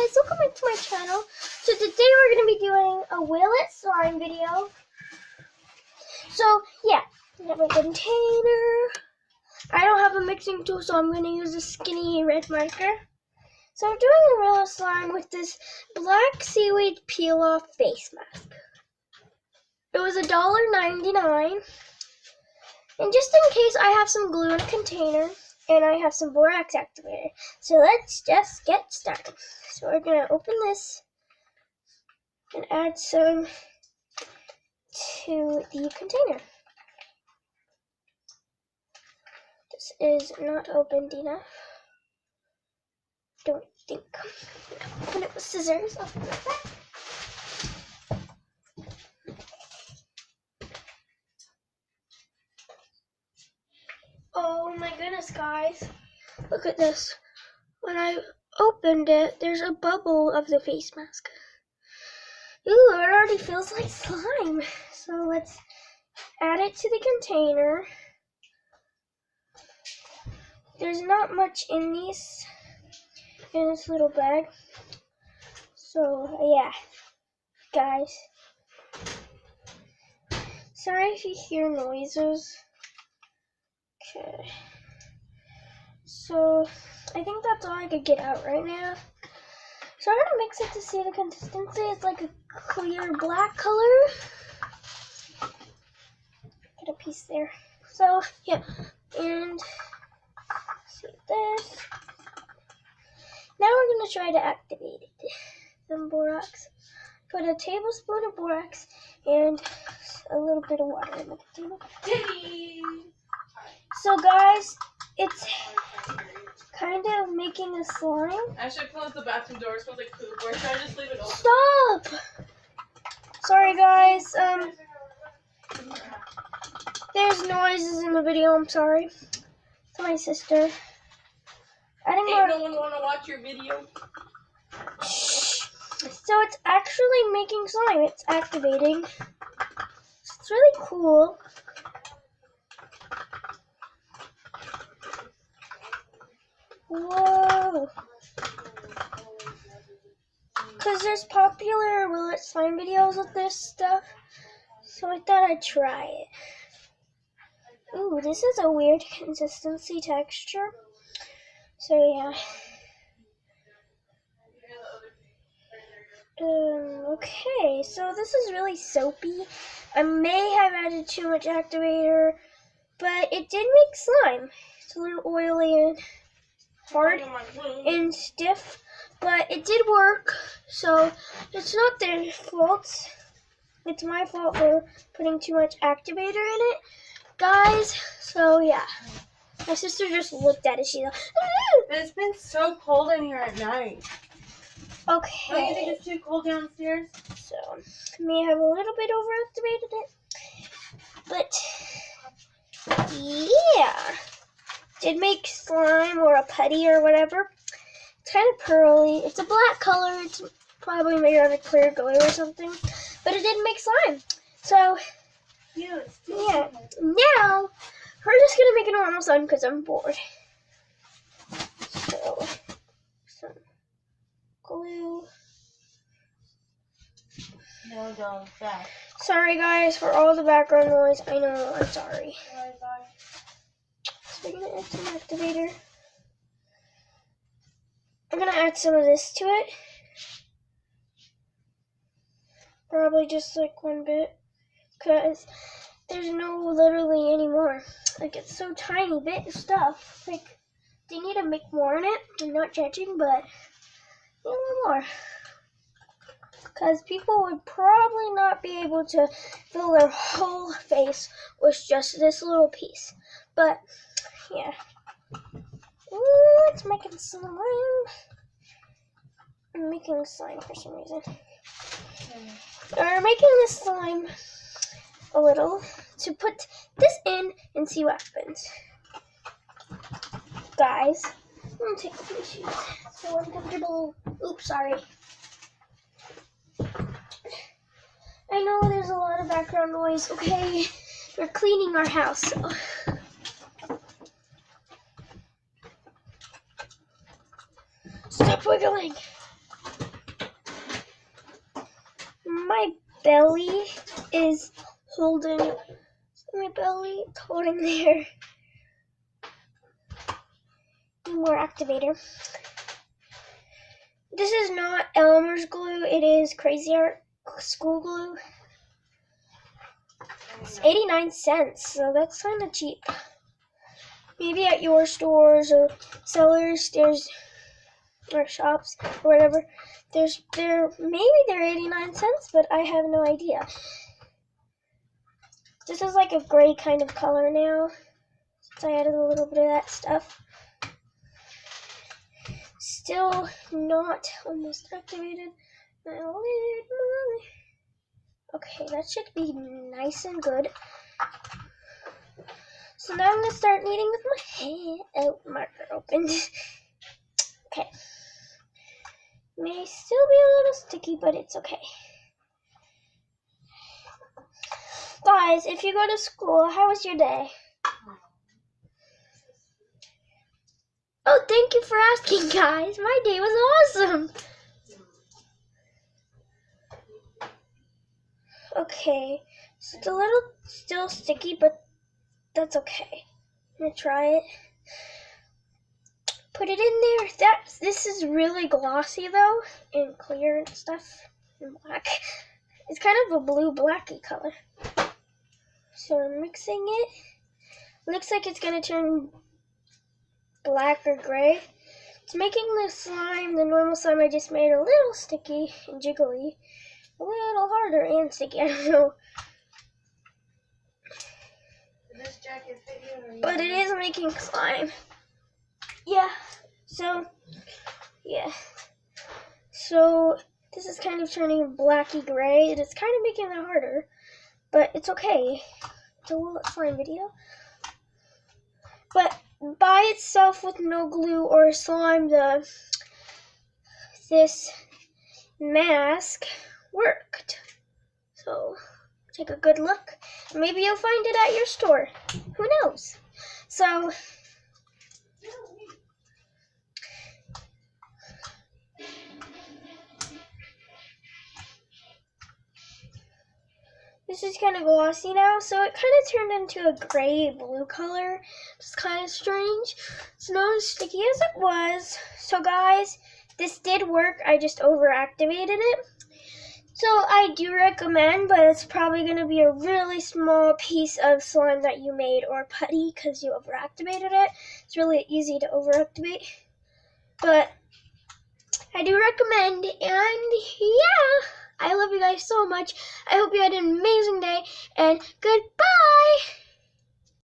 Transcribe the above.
guys, welcome back to my channel. So today we're going to be doing a Will It Slime video. So yeah, I have a container. I don't have a mixing tool, so I'm going to use a skinny red marker. So I'm doing a Will It Slime with this black seaweed peel-off face mask. It was $1.99. And just in case, I have some glue in a container. And I have some borax activator. So let's just get started. So we're going to open this and add some to the container. This is not opened enough. Don't think. Open it with scissors. I'll put it back. Oh my goodness, guys. Look at this. When I opened it, there's a bubble of the face mask. Ooh, it already feels like slime. So let's add it to the container. There's not much in this little bag. So yeah, guys. Sorry if you hear noises. Okay. So I think that's all I could get out right now. So I'm gonna mix it to see the consistency. It's like a clear black color. Get a piece there. So yeah, and see this. Now we're gonna try to activate it. Some borax. Put a tablespoon of borax and a little bit of water in the container. So guys, it's kind of making a slime. I should close the bathroom door. It smells like poop. Or should I just leave it open? Stop! Sorry guys, there's noises in the video, I'm sorry. It's my sister. Ain't no one wanna watch your video. Shh. So it's actually making slime. It's activating. It's really cool. Whoa. Because there's popular Will It Slime videos with this stuff. So I thought I'd try it. Ooh, this is a weird consistency texture. So yeah. Okay, so this is really soapy. I may have added too much activator, but it did make slime. It's a little oily and hard and stiff, but it did work. So it's not their fault. It's my fault for putting too much activator in it, guys. So yeah. My sister just looked at it. She's like, it's been so cold in here at night. okay. Don't you think it's too cold downstairs? So, may have a little bit overactivated it. But, yeah. Did make slime or a putty or whatever. It's kind of pearly. It's a black color. It's probably made out of clear glue or something. But it did make slime. So, yeah. Now, we're just going to make a normal slime because I'm bored. So, some glue. No, don't. That. Sorry guys for all the background noise. I know, I'm sorry. Bye. So we're gonna add some activator. I'm gonna add some of this to it. Probably just like one bit. Because there's no literally any more. Like it's so tiny bit of stuff. Like they need to make more in it. I'm not judging, but a little more. Because people would probably not be able to fill their whole face with just this little piece. But, yeah. Ooh, it's making slime. I'm making slime for some reason. We're making this slime a little to put this in and see what happens. Guys, I'm going to take off my shoes. It's so uncomfortable. Oops, sorry. I know there's a lot of background noise. Okay, we're cleaning our house. So. Stop wiggling. my belly is holding. My belly is holding there. More activator. This is not Elmer's glue. It is Crazy Art school glue. It's 89 cents, so that's kind of cheap. Maybe at your stores or sellers, or shops or whatever, maybe they're 89 cents, but I have no idea. This is like a gray kind of color now, since I added a little bit of that stuff. Still not almost activated. Okay, that should be nice and good. So now I'm going to start kneading with my hand. Oh, marker opened. Okay. May still be a little sticky, but it's okay. Guys, if you go to school, how was your day? Oh, thank you for asking, guys. My day was awesome. Okay, so it's a little still sticky, but that's okay. I'm gonna try it. Put it in there. This is really glossy though, and clear and stuff, and black. It's kind of a blue-blacky color. So I'm mixing it. Looks like it's gonna turn black or gray. It's making the slime, the normal slime I just made, a little sticky and jiggly. A little harder and sticky, I don't know. Did this jacket fit you? But it is making slime. Yeah. So, yeah. So, this is kind of turning blacky gray. It is kind of making it harder. But it's okay. It's a Will It Slime video. But by itself with no glue or slime, this mask worked. So take a good look. Maybe you'll find it at your store. Who knows? So this is kind of glossy now, so it kind of turned into a gray-blue color. It's kind of strange. It's not as sticky as it was. So guys, this did work. I just overactivated it. So I do recommend, but it's probably going to be a really small piece of slime that you made, or putty, because you overactivated it. It's really easy to overactivate. But I do recommend, and yeah, I love you guys so much. I hope you had an amazing day, and goodbye!